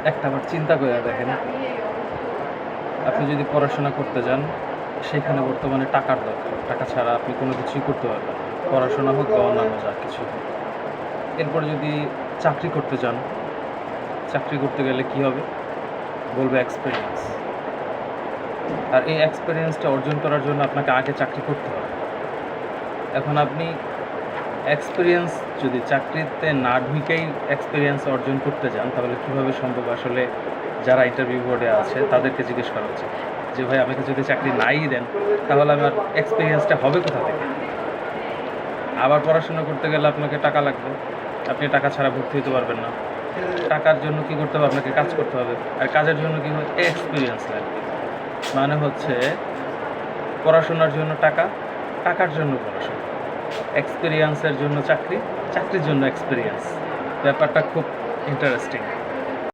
একটাবার চিন্তা করে দেখেন, আপনি যদি পড়াশোনা করতে যান, সেখানে বর্তমানে টাকার দরকার। টাকা ছাড়া আপনি কোনো কিছুই করতে পারবেন না। পড়াশোনা হোক বা অন্যান্য যা কিছু হোক। এরপরে যদি চাকরি করতে যান, চাকরি করতে গেলে কী হবে? বলবে এক্সপেরিয়েন্স। আর এই এক্সপেরিয়েন্সটা অর্জন করার জন্য আপনাকে আগে চাকরি করতে হবে। এখন আপনি এক্সপেরিয়েন্স যদি চাকরিতে না ঢুকেই এক্সপেরিয়েন্স অর্জন করতে যান, তাহলে কীভাবে সম্ভব? আসলে যারা ইন্টারভিউ বোর্ডে আছে তাদেরকে জিজ্ঞেস করা উচিত যে, ভাই আমাকে যদি চাকরি নাই দেন, তাহলে আমার এক্সপেরিয়েন্সটা হবে কোথা থেকে? আবার পড়াশোনা করতে গেলে আপনাকে টাকা লাগবে। আপনি টাকা ছাড়া ভর্তি হতে পারবেন না। টাকার জন্য কী করতে হবে? আপনাকে কাজ করতে হবে। আর কাজের জন্য কী হবে? এক্সপেরিয়েন্স লাগবে। মানে হচ্ছে পড়াশোনার জন্য টাকা, টাকার জন্য পড়াশোনা, এক্সপেরিয়েন্সের জন্য চাকরি, চাকরির জন্য এক্সপেরিয়েন্স। ব্যাপারটা খুব ইন্টারেস্টিং।